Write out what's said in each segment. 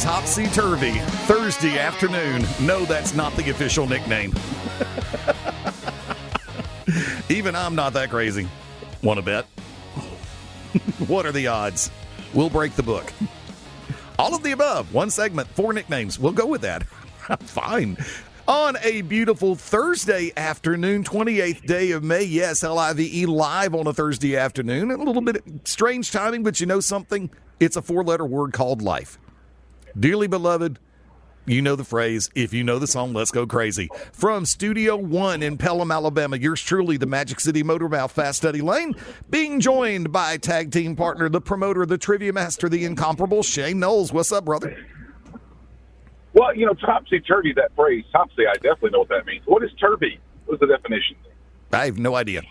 Topsy-turvy Thursday afternoon. No, that's not the official nickname. Even I'm not that crazy. Want to bet? What are the odds? We'll break the book. All of the above. One segment, 4 nicknames. We'll go with that. Fine. On a beautiful Thursday afternoon, 28th day of May. Yes, LIVE live on a Thursday afternoon. A little bit strange timing, but you know something? It's a 4-letter word called life. Dearly beloved, you know the phrase. If you know the song, let's go crazy. From Studio One in Pelham, Alabama, yours truly, the Magic City Motor Mouth Fast Study Layne, being joined by tag team partner, the promoter, the trivia master, the incomparable Shane Noles. What's up, brother? Well, topsy-turvy, that phrase, topsy, I definitely know what that means. What is turvy? What is the definition? I have no idea.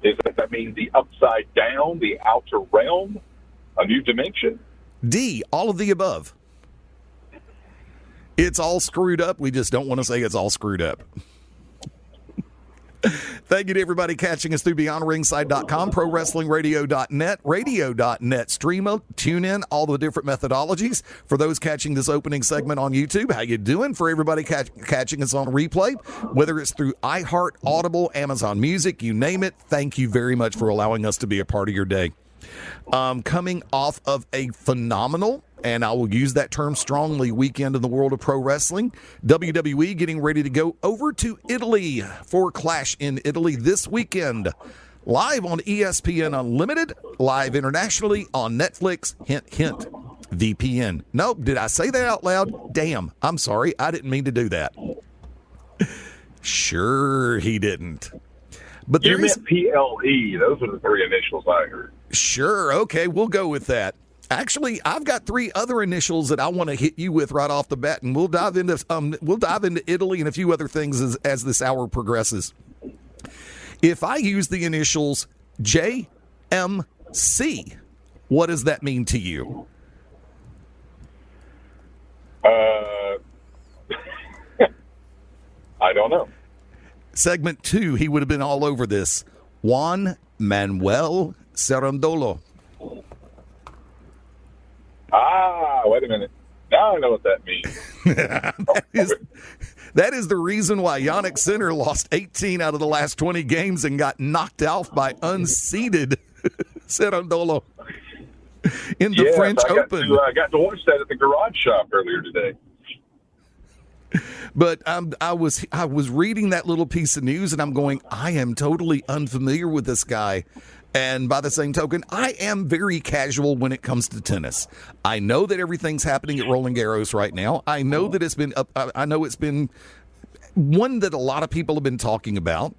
Does that mean the upside down, the outer realm, a new dimension? D, all of the above. It's all screwed up. We just don't want to say it's all screwed up. Thank you to everybody catching us through BeyondRingside.com, ProWrestlingRadio.net, Radio.net, Streamo, TuneIn, all the different methodologies. For those catching this opening segment on YouTube, how you doing? For everybody catching us on replay, whether it's through iHeart, Audible, Amazon Music, you name it, thank you very much for allowing us to be a part of your day. Coming off of a phenomenal, and I will use that term strongly, weekend in the world of pro wrestling. WWE getting ready to go over to Italy for Clash in Italy this weekend. Live on ESPN Unlimited, live internationally on Netflix, hint, hint, VPN. Nope, did I say that out loud? Damn, I'm sorry, I didn't mean to do that. Sure he didn't. But you meant PLE. Those are the 3 initials I heard. Sure, okay, we'll go with that. Actually, I've got 3 other initials that I want to hit you with right off the bat, and we'll dive into Italy and a few other things as this hour progresses. If I use the initials JMC, what does that mean to you? I don't know. Segment 2, he would have been all over this. Juan Manuel Cerundolo. Wait a minute. Now I know what that means. that is the reason why Yannick Sinner lost 18 out of the last 20 games and got knocked out by unseeded Cerundolo in the French Open. I got to watch that at the garage shop earlier today. But I was reading that little piece of news, and I'm going, I am totally unfamiliar with this guy. And by the same token, I am very casual when it comes to tennis. I know that everything's happening at Roland Garros right now. I know that it's been one that a lot of people have been talking about.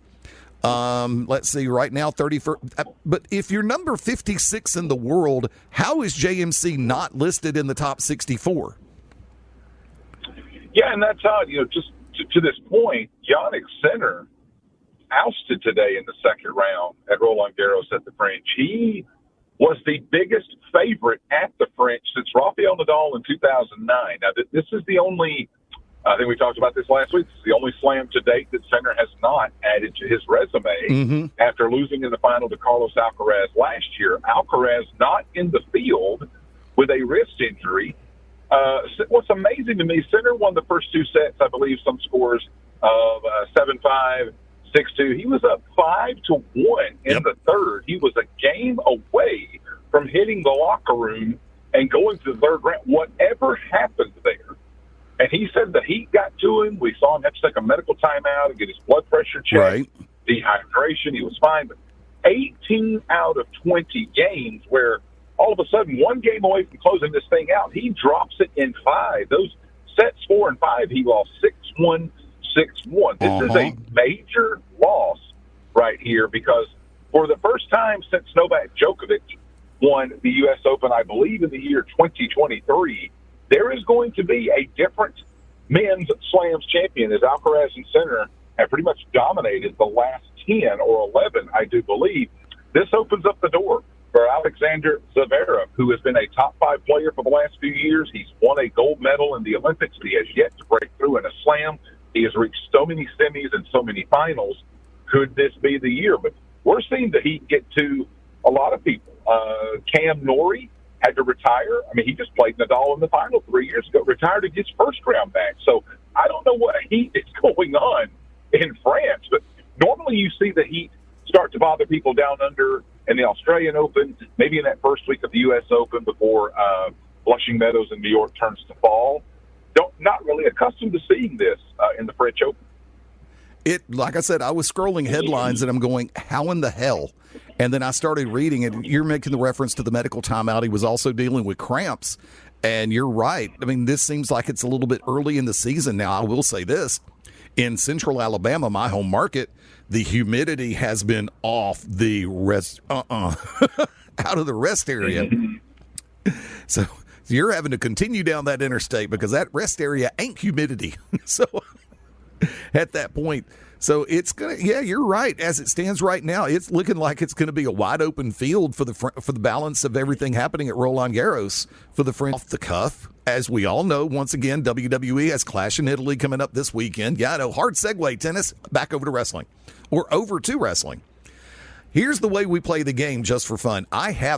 Let's see, right now, 31st. But if you're number 56 in the world, how is JMC not listed in the top 64? Yeah, and that's how, just to this point, Yannick Sinner ousted today in the second round at Roland Garros at the French. He was the biggest favorite at the French since Rafael Nadal in 2009. Now, this is the only, I think we talked about this last week, this is the only slam to date that Sinner has not added to his resume after losing in the final to Carlos Alcaraz last year. Alcaraz not in the field with a wrist injury. What's amazing to me, Sinner won the first 2 sets, I believe, some scores of 7-5, 6-2. He was up 5-1 in the third. He was a game away from hitting the locker room and going to the third round. Whatever happened there, and he said the heat got to him. We saw him have to take a medical timeout and get his blood pressure checked, dehydration. He was fine. But 18 out of 20 games where all of a sudden, 1 game away from closing this thing out, he drops it in 5. Those sets 4 and 5, he lost 6-1, 6-1. This is a major loss right here because for the first time since Novak Djokovic won the U.S. Open, I believe in the year 2023, there is going to be a different men's slams champion as Alcaraz and Sinner have pretty much dominated the last 10 or 11, I do believe. This opens up the door for Alexander Zverev, who has been a top 5 player for the last few years. He's won a gold medal in the Olympics, but he has yet to break through in a slam. He has reached so many semis and so many finals. Could this be the year? But we're seeing the heat get to a lot of people. Cam Norrie had to retire. I mean, he just played Nadal in the final 3 years ago, retired against first-round match. So I don't know what heat is going on in France, but normally you see the heat start to bother people down under in the Australian Open, maybe in that first week of the U.S. Open before Flushing Meadows in New York turns to fall. Not really accustomed to seeing this in the French Open. Like I said, I was scrolling headlines and I'm going, how in the hell? And then I started reading it. You're making the reference to the medical timeout. He was also dealing with cramps. And you're right. I mean, this seems like it's a little bit early in the season. Now, I will say this. In central Alabama, my home market, the humidity has been off the rest, out of the rest area. So you're having to continue down that interstate because that rest area ain't humidity. So at that point, so it's gonna. Yeah, you're right. As it stands right now, it's looking like it's going to be a wide open field for the balance of everything happening at Roland Garros for the French. Off the cuff, as we all know, once again, WWE has Clash in Italy coming up this weekend. Yeah, I know. Hard segue, tennis. Back over to wrestling, or over to wrestling. Here's the way we play the game just for fun.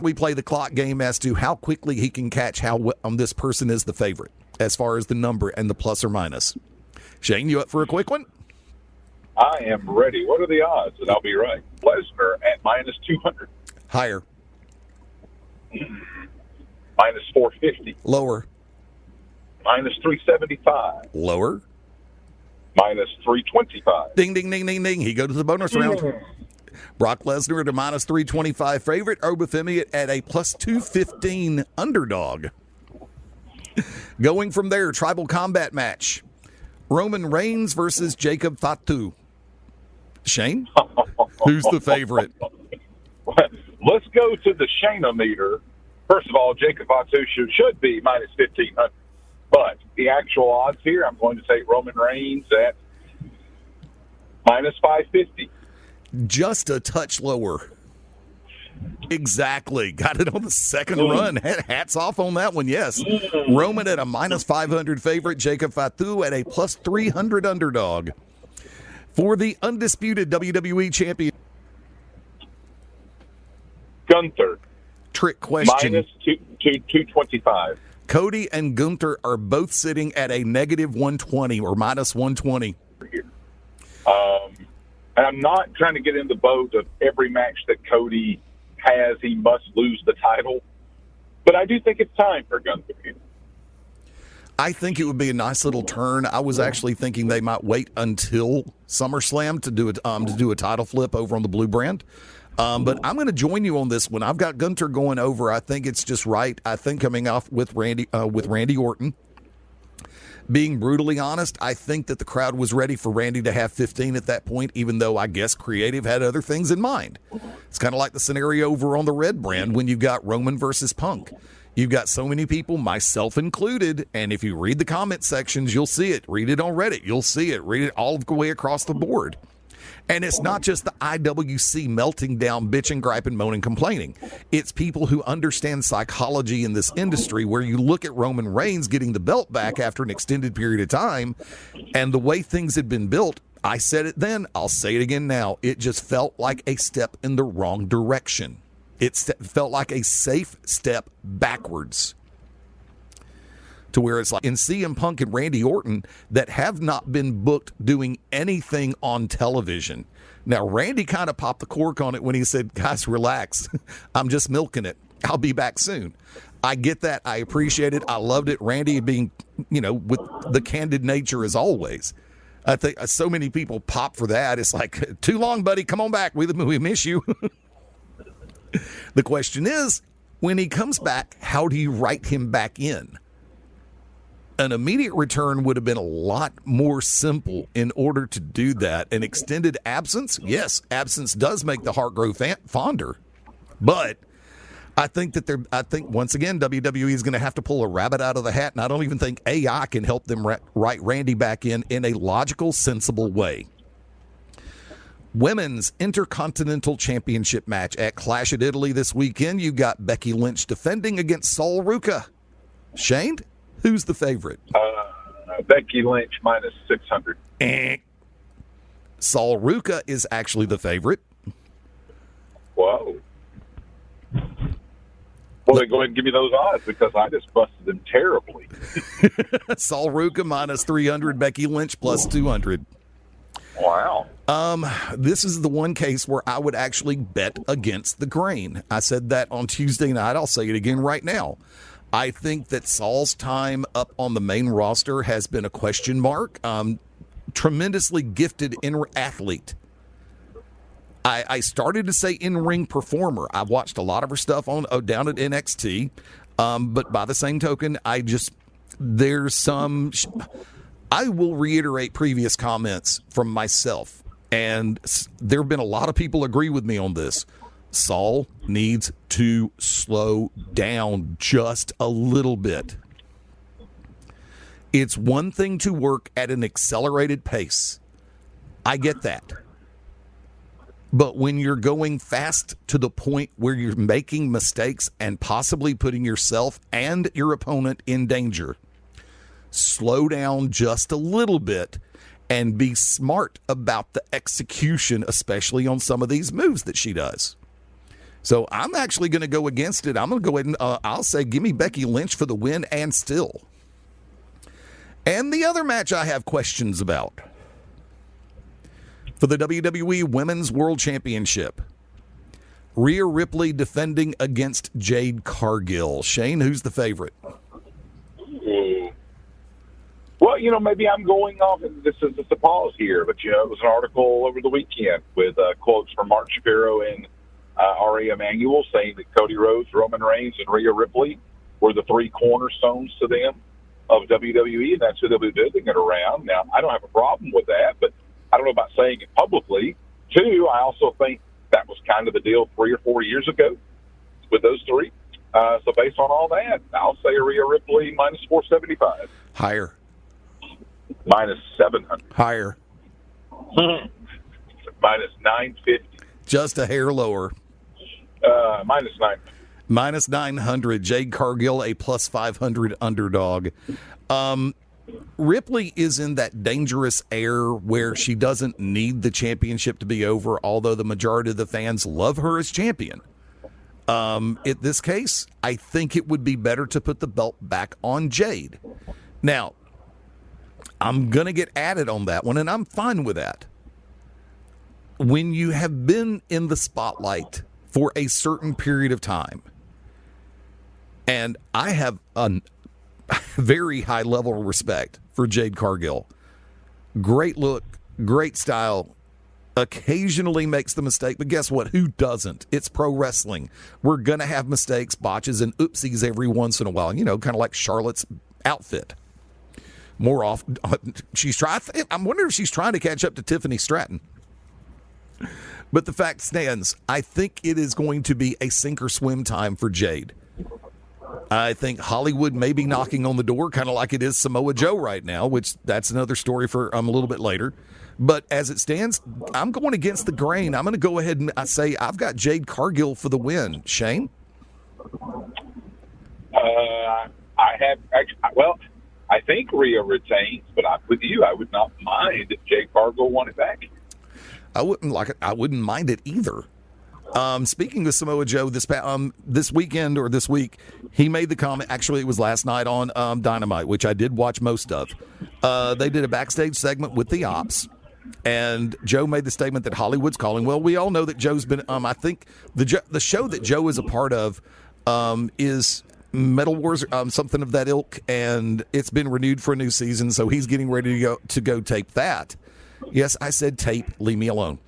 We play the clock game as to how quickly he can catch how this person is the favorite as far as the number and the plus or minus. Shane, you up for a quick one? I am ready. What are the odds? And I'll be right. Lesnar at minus 200. Higher. Minus 450. Lower. Minus 375. Lower. Minus 325. Ding, ding, ding, ding, ding. He goes to the bonus round. Brock Lesnar at a minus 325 favorite. Obafemi at a plus 215 underdog. Going from there, tribal combat match. Roman Reigns versus Jacob Fatu. Shane, who's the favorite? Let's go to the Shane-o-meter. First of all, Jacob Fatu should be minus 1,500. But the actual odds here, I'm going to take Roman Reigns at minus 550. Just a touch lower. Exactly. Got it on the second run. Hats off on that one, yes. Roman at a minus 500 favorite. Jacob Fatu at a plus 300 underdog. For the undisputed WWE champion. Gunther. Trick question. Minus 225. Cody and Gunther are both sitting at a negative 120 or minus 120. And I'm not trying to get in the boat of every match that Cody has, he must lose the title. But I do think it's time for Gunther. I think it would be a nice little turn. I was actually thinking they might wait until SummerSlam to do a title flip over on the Blue brand. But I'm going to join you on this one. I've got Gunther going over. I think it's just right. I think coming off with Randy Orton. Being brutally honest, I think that the crowd was ready for Randy to have 15 at that point, even though I guess creative had other things in mind. It's kind of like the scenario over on the Red brand when you've got Roman versus Punk. You've got so many people, myself included, and if you read the comment sections, you'll see it. Read it on Reddit. You'll see it. Read it all the way across the board. And it's not just the IWC melting down, bitching, griping, moaning, complaining. It's people who understand psychology in this industry where you look at Roman Reigns getting the belt back after an extended period of time, and the way things had been built, I said it then, I'll say it again now, it just felt like a step in the wrong direction. It felt like a safe step backwards. To where it's like in CM Punk and Randy Orton that have not been booked doing anything on television. Now, Randy kind of popped the cork on it when he said, guys, relax. I'm just milking it. I'll be back soon. I get that. I appreciate it. I loved it. Randy being, with the candid nature as always. I think so many people pop for that. It's like, too long, buddy. Come on back. We miss you. The question is, when he comes back, how do you write him back in? An immediate return would have been a lot more simple in order to do that. An extended absence, yes, absence does make the heart grow fonder. But I think once again, WWE is going to have to pull a rabbit out of the hat, and I don't even think AI can help them write Randy back in a logical, sensible way. Women's Intercontinental Championship match at Clash at Italy this weekend. You got Becky Lynch defending against Sol Ruca. Shane? Who's the favorite? Becky Lynch minus 600. Sol Ruca is actually the favorite. Whoa. Well, then go ahead and give me those odds because I just busted them terribly. Saul Ruka minus 300, Becky Lynch plus 200. Wow. This is the one case where I would actually bet against the grain. I said that on Tuesday night. I'll say it again right now. I think that Saul's time up on the main roster has been a question mark. Tremendously gifted athlete. I started to say in-ring performer. I've watched a lot of her stuff down at NXT, but by the same token, I will reiterate previous comments from myself, and there have been a lot of people agree with me on this. Saul needs to slow down just a little bit. It's one thing to work at an accelerated pace. I get that. But when you're going fast to the point where you're making mistakes and possibly putting yourself and your opponent in danger, slow down just a little bit and be smart about the execution, especially on some of these moves that she does. So I'm actually going to go against it. I'm going to go ahead and I'll say give me Becky Lynch for the win and still. And the other match I have questions about. For the WWE Women's World Championship, Rhea Ripley defending against Jade Cargill. Shane, who's the favorite? Well, maybe I'm going off, and this is just a pause here, but, it was an article over the weekend with quotes from Mark Shapiro and Ari Emanuel saying that Cody Rhodes, Roman Reigns, and Rhea Ripley were the three cornerstones to them of WWE, and that's who they'll be building it around. Now, I don't have a problem with that, but I don't know about saying it publicly. Two, I also think that was kind of the deal 3 or 4 years ago with those three. So based on all that, I'll say Rhea Ripley minus 475. Higher. Minus 700. Higher. Minus 950. Just a hair lower. Minus 900. Minus 900. Jade Cargill, a plus 500 underdog. Ripley is in that dangerous air where she doesn't need the championship to be over, although the majority of the fans love her as champion. In this case, I think it would be better to put the belt back on Jade. Now, I'm going to get added on that one, and I'm fine with that. When you have been in the spotlight for a certain period of time, and I have a very high level of respect for Jade Cargill. Great look, great style, occasionally makes the mistake, but guess what? Who doesn't? It's pro wrestling. We're going to have mistakes, botches, and oopsies every once in a while, kind of like Charlotte's outfit. More often, I'm wondering if she's trying to catch up to Tiffany Stratton. But the fact stands, I think it is going to be a sink or swim time for Jade. I think Hollywood may be knocking on the door, kind of like it is Samoa Joe right now, which that's another story for a little bit later. But as it stands, I'm going against the grain. I'm going to go ahead and say I've got Jade Cargill for the win. Shane? I think Rhea retains, but with you, I would not mind if Jade Cargill won it back. I wouldn't mind it either. Speaking of Samoa Joe, this weekend or this week, he made the comment. Actually, it was last night on Dynamite, which I did watch most of. They did a backstage segment with the Ops, and Joe made the statement that Hollywood's calling. Well, we all know that Joe's been. I think the show that Joe is a part of is Metal Wars, something of that ilk, and it's been renewed for a new season. So he's getting ready to go tape that. Yes, I said tape. Leave me alone.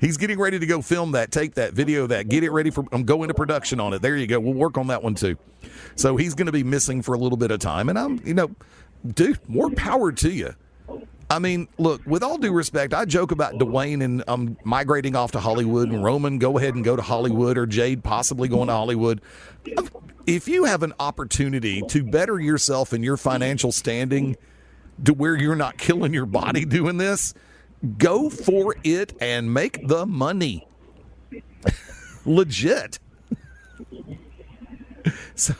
He's getting ready to go film that, tape that, video that, get it ready for. I'm going to production on it. There you go. We'll work on that one too. So he's going to be missing for a little bit of time, and dude, more power to you. I mean, look, with all due respect, I joke about Dwayne and migrating off to Hollywood, and Roman go ahead and go to Hollywood, or Jade possibly going to Hollywood. If you have an opportunity to better yourself and your financial standing to where you're not killing your body doing this, go for it and make the money. Legit. So,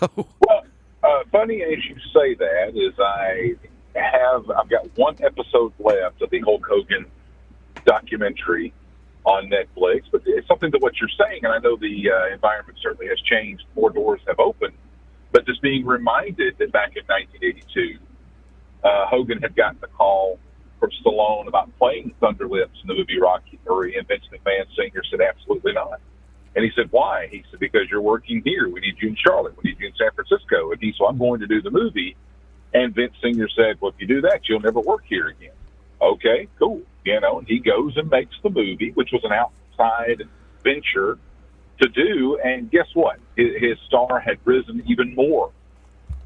funny as you say that is I've got one episode left of the Hulk Hogan documentary on Netflix. But it's something that what you're saying, and I know the environment certainly has changed. More doors have opened. But just being reminded that back in 1982, Hogan had gotten a call from Stallone about playing Thunder Lips in the movie Rocky III, and Vince McMahon Sr. said, absolutely not. And he said, why? He said, because you're working here. We need you in Charlotte. We need you in San Francisco. And he said, I'm going to do the movie. And Vince Sr. said, well, if you do that, you'll never work here again. Okay, cool. And he goes and makes the movie, which was an outside venture to do. And guess what? His star had risen even more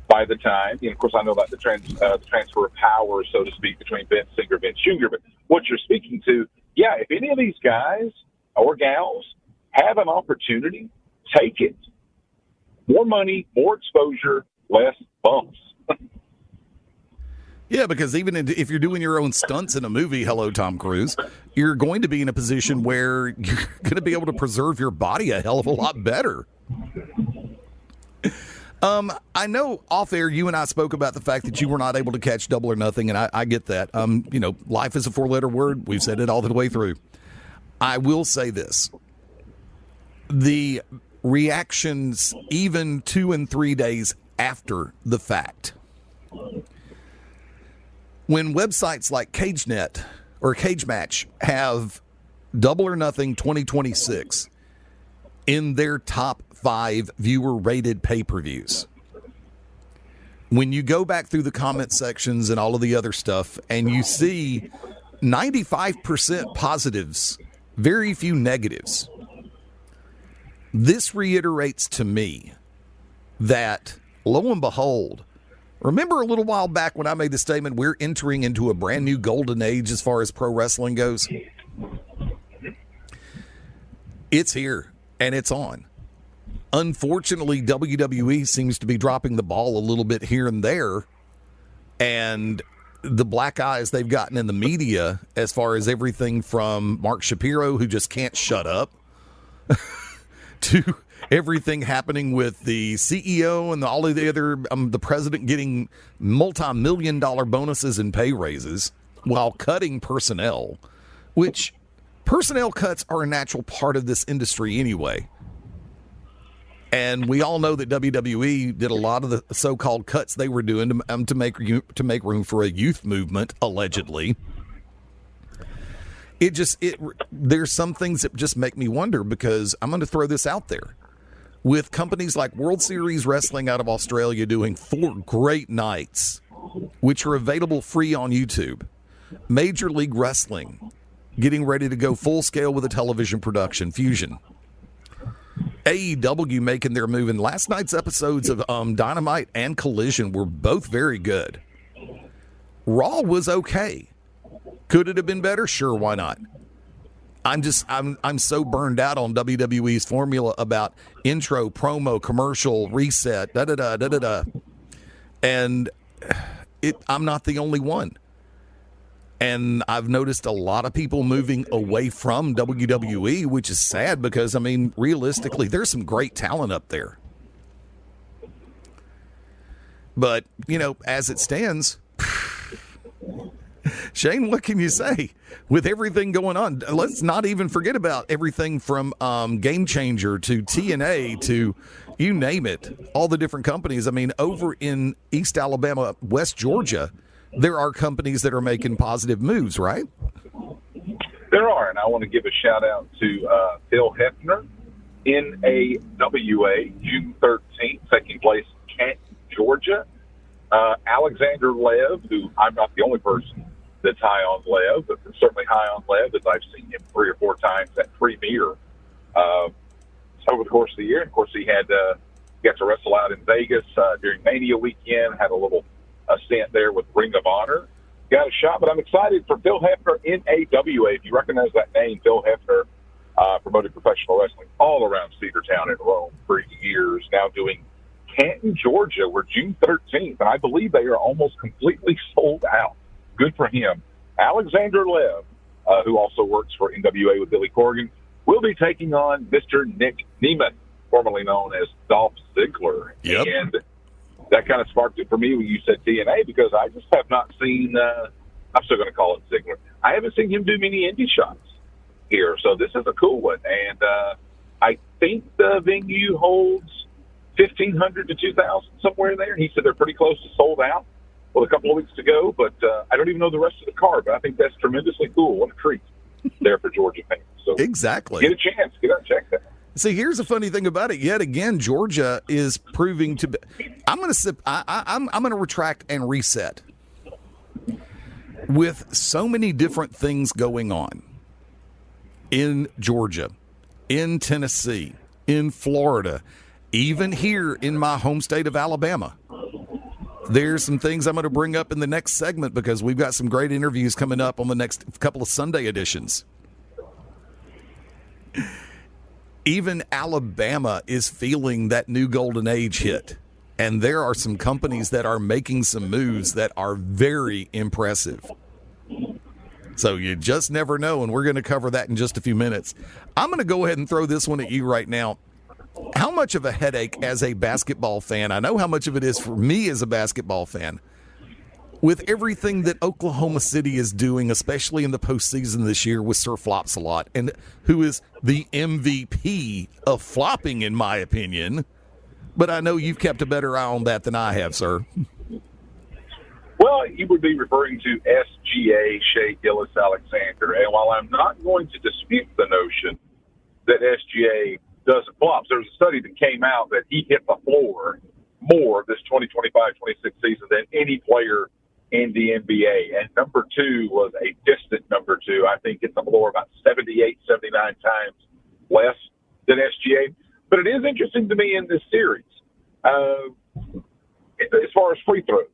by the time. And of course, I know about the transfer of power, so to speak, between Vince Sr. and Vince Jr. But what you're speaking to, yeah, if any of these guys or gals have an opportunity, take it. More money, more exposure, less bumps. Yeah, because even if you're doing your own stunts in a movie, hello, Tom Cruise, you're going to be in a position where you're going to be able to preserve your body a hell of a lot better. I know off air you and I spoke about the fact that you were not able to catch Double or Nothing, and I get that. Life is a 4-letter word. We've said it all the way through. I will say this. The reactions even 2 and 3 days after the fact, when websites like CageNet or Cage Match have Double or Nothing 2026 in their top 5 viewer rated pay-per-views, when you go back through the comment sections and all of the other stuff and you see 95% positives, very few negatives, this reiterates to me that, lo and behold, remember a little while back when I made the statement, we're entering into a brand new golden age as far as pro wrestling goes? It's here, and it's on. Unfortunately, WWE seems to be dropping the ball a little bit here and there, and the black eyes they've gotten in the media as far as everything from Mark Shapiro, who just can't shut up, to everything happening with the CEO and all of the other, the president getting multi-million-dollar bonuses and pay raises while cutting personnel, which personnel cuts are a natural part of this industry anyway. And we all know that WWE did a lot of the so-called cuts they were doing to make room for a youth movement, allegedly. There's some things that just make me wonder, because I'm going to throw this out there. With companies like World Series Wrestling out of Australia doing 4 great nights, which are available free on YouTube, Major League Wrestling getting ready to go full scale with a television production, Fusion, AEW making their move, and last night's episodes of Dynamite and Collision were both very good. Raw was okay. Could it have been better? Sure, why not? I'm so burned out on WWE's formula about intro, promo, commercial, reset, da-da-da. And I'm not the only one. And I've noticed a lot of people moving away from WWE, which is sad because, realistically, there's some great talent up there. But, as it stands, Shane, what can you say? With everything going on, let's not even forget about everything from Game Changer to TNA to you name it, all the different companies. Over in East Alabama, West Georgia, there are companies that are making positive moves, right? There are, and I want to give a shout-out to Phil Hefner, NAWA, June 13th, taking place in Canton, Georgia. Alexander Lev, who I'm not the only person that's high on Lev, but certainly high on Lev, as I've seen him 3 or 4 times at Premier over the course of the year. And of course, he got to wrestle out in Vegas during Mania weekend, had a little stint there with Ring of Honor. Got a shot, but I'm excited for Phil Hefner, NAWA. If you recognize that name, Phil Hefner promoted professional wrestling all around Cedartown and Rome for years, now doing Canton, Georgia. We're June 13th, and I believe they are almost completely sold out. Good for him. Alexander Lev, who also works for NWA with Billy Corgan, will be taking on Mr. Nick Neiman, formerly known as Dolph Ziggler. Yep. And that kind of sparked it for me when you said TNA, because I just have not seen, I'm still going to call it Ziggler. I haven't seen him do many indie shots. here. So this is a cool one. And I think the venue holds 1,500 to 2,000, somewhere in there. He said they're pretty close to sold out with a couple of weeks to go. But I don't even know the rest of the card, but I think that's tremendously cool. What a treat there for Georgia fans. So exactly. Get a chance. Get out and check that. See, here's the funny thing about it. Yet again, Georgia is proving to be. I'm going to retract and reset. With so many different things going on in Georgia, in Tennessee, in Florida, even here in my home state of Alabama, there's some things I'm going to bring up in the next segment because we've got some great interviews coming up on the next couple of Sunday editions. Even Alabama is feeling that new golden age hit. And there are some companies that are making some moves that are very impressive. So you just never know, and we're going to cover that in just a few minutes. I'm going to go ahead and throw this one at you right now. How much of a headache as a basketball fan, I know how much of it is for me as a basketball fan, with everything that Oklahoma City is doing, especially in the postseason this year with Sir Flops-a-Lot, and who is the MVP of flopping, in my opinion. But I know you've kept a better eye on that than I have, sir. Well, you would be referring to SGA, Shea Gilgeous-Alexander. And while I'm not going to dispute the notion that SGA doesn't flop, there was a study that came out that he hit the floor more this 2025-26 season than any player in the NBA. And number two was a distant number two. I think hit the floor about 78, 79 times less than SGA. But it is interesting to me in this series, as far as free throws.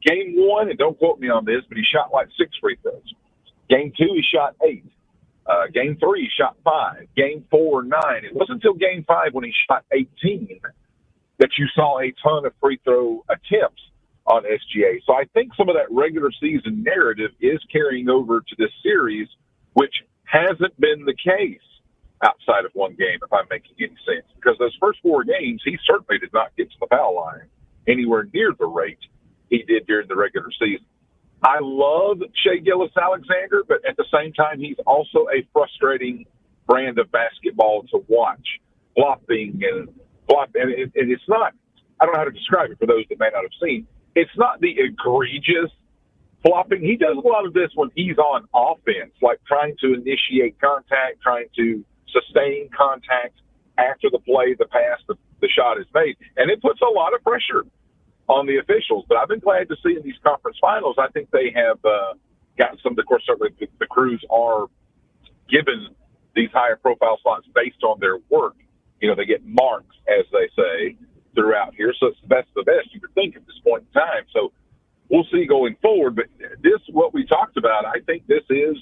Game one, and don't quote me on this, but he shot like 6 free throws. Game two, he shot 8. Game three, he shot 5. Game 4, 9. It wasn't until game 5 when he shot 18 that you saw a ton of free throw attempts on SGA. So I think some of that regular season narrative is carrying over to this series, which hasn't been the case outside of one game, if I'm making any sense. Because those first 4 games, he certainly did not get to the foul line anywhere near the rate he did during the regular season. I love Shea Gilgeous-Alexander, but at the same time, he's also a frustrating brand of basketball to watch. Flopping and it's not, I don't know how to describe it for those that may not have seen. It's not the egregious flopping. He does a lot of this when he's on offense, like trying to initiate contact, trying to sustain contact after the play, the pass, the shot is made. And it puts a lot of pressure on the officials. But I've been glad to see in these conference finals, I think they have gotten some, of course, certainly the crews are given these higher profile slots based on their work. You know, they get marks, as they say, throughout here. So it's the best of the best you could think at this point in time. So we'll see going forward. But this, what we talked about, I think this is,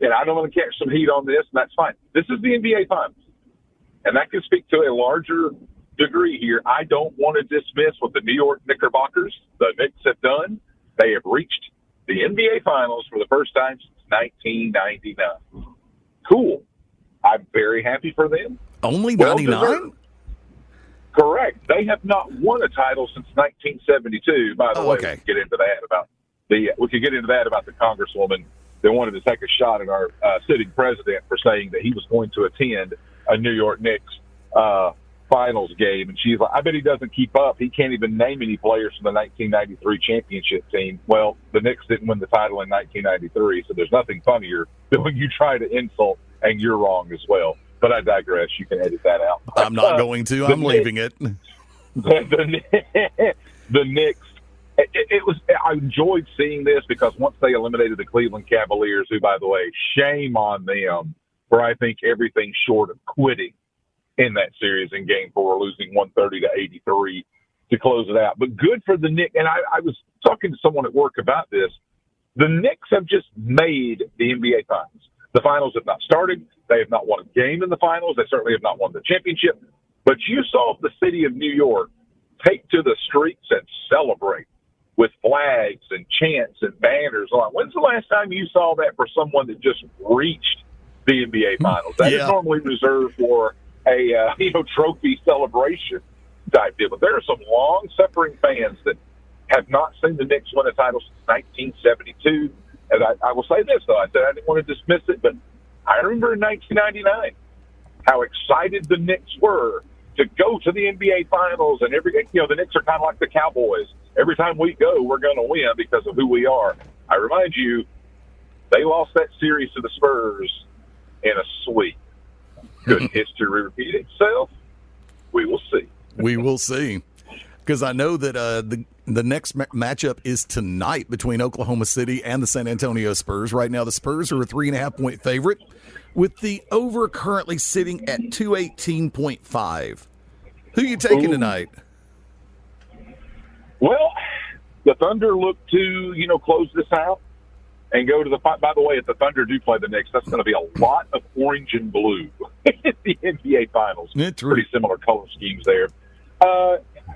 and I don't want to catch some heat on this, and that's fine. This is the NBA Finals. And that can speak to a larger degree here. I don't want to dismiss what the New York Knickerbockers, the Knicks, have done. They have reached the NBA Finals for the first time since 1999. Cool. I'm very happy for them. Only 99? Correct. They have not won a title since 1972. By the way, okay. We could get into that about the Congresswoman that wanted to take a shot at our sitting president for saying that he was going to attend a New York Knicks finals game. And she's like, I bet he doesn't keep up. He can't even name any players from the 1993 championship team. Well, the Knicks didn't win the title in 1993, so there's nothing funnier than when you try to insult and you're wrong as well. But I digress. You can edit that out. I'm not going to. I'm leaving it. The Knicks, it was. I enjoyed seeing this because once they eliminated the Cleveland Cavaliers, who, by the way, shame on them for, I think, everything short of quitting in that series in Game 4, losing 130-83 to close it out. But good for the Knicks. And I was talking to someone at work about this. The Knicks have just made the NBA Finals. The finals have not started. They have not won a game in the finals. They certainly have not won the championship. But you saw the city of New York take to the streets and celebrate with flags and chants and banners on. When's the last time you saw that for someone that just reached the NBA Finals? That is normally reserved for a trophy celebration type deal. But there are some long-suffering fans that have not seen the Knicks win a title since 1972. And I will say this, though. I said I didn't want to dismiss it, but I remember in 1999 how excited the Knicks were to go to the NBA Finals, and the Knicks are kind of like the Cowboys. Every time we go, we're going to win because of who we are. I remind you, they lost that series to the Spurs in a sweep. Could history repeat itself? We will see. We will see. Because I know that the next matchup is tonight between Oklahoma City and the San Antonio Spurs. Right now, the Spurs are a 3.5-point favorite, with the over currently sitting at 218.5. Who are you taking tonight? Well, the Thunder look to, close this out and go to the – by the way, if the Thunder do play the Knicks, that's going to be a lot of orange and blue in the NBA Finals. Pretty similar color schemes there.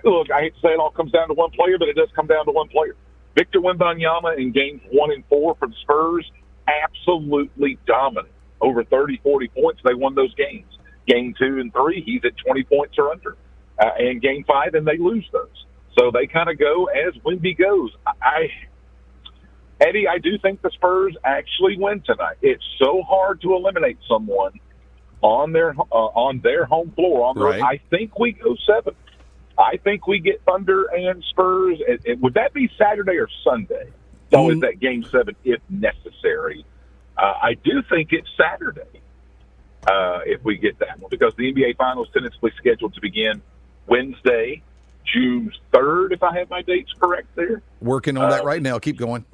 Look, I hate to say it all comes down to one player, but it does come down to one player. Victor Wembanyama in games 1 and 4 for the Spurs, absolutely dominant. Over 30, 40 points, they won those games. Game 2 and 3, he's at 20 points or under. And game 5, and they lose those. So they kind of go as Wemby goes. Eddie, I do think the Spurs actually win tonight. It's so hard to eliminate someone on their home floor. On the road. I think we go 7. I think we get Thunder and Spurs. Would that be Saturday or Sunday? So is that game 7 if necessary? I do think it's Saturday if we get that one, because the NBA Finals tentatively scheduled to begin Wednesday, June 3rd, if I have my dates correct there. Working on that right now. Keep going.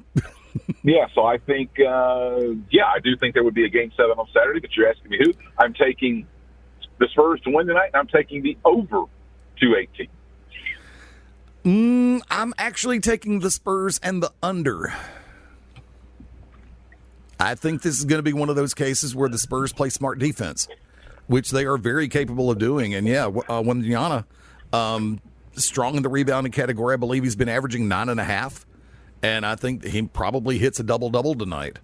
Yeah, so I think, I do think there would be a game 7 on Saturday, but you're asking me who. I'm taking the Spurs to win tonight, and I'm taking the over 218. I'm actually taking the Spurs and the under. I think this is going to be one of those cases where the Spurs play smart defense, which they are very capable of doing. And Wembanyama, strong in the rebounding category. I believe he's been averaging 9.5, and I think he probably hits a double-double tonight,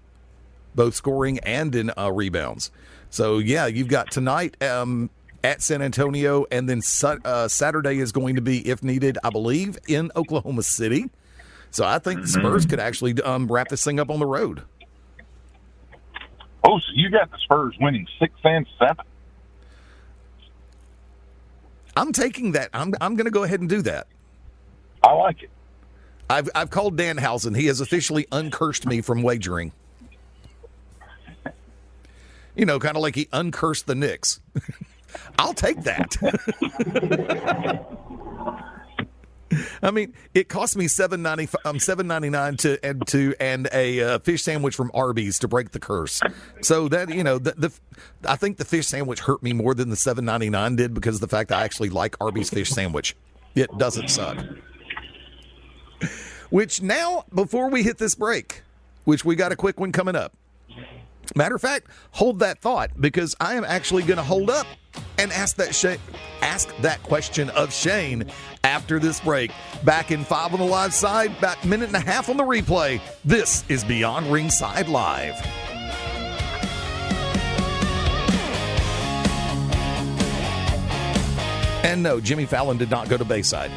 both scoring and in rebounds. So, you've got tonight at San Antonio, and then Saturday is going to be, if needed, I believe, in Oklahoma City. So I think the Spurs could actually wrap this thing up on the road. Oh, so you got the Spurs winning 6 and 7? I'm taking that. I'm going to go ahead and do that. I like it. I've called Danhausen. He has officially uncursed me from wagering. Kind of like he uncursed the Knicks. I'll take that. I mean, it cost me $7.99 and a fish sandwich from Arby's to break the curse. So that I think the fish sandwich hurt me more than the $7.99 did, because of the fact that I actually like Arby's fish sandwich. It doesn't suck. Which now, before we hit this break, which we got a quick one coming up. Matter of fact, hold that thought, because I am actually going to hold up and ask that question of Shane after this break. Back in 5 on the live side, about a minute and a half on the replay. This is Beyond Ringside Live. And no, Jimmy Fallon did not go to Bayside.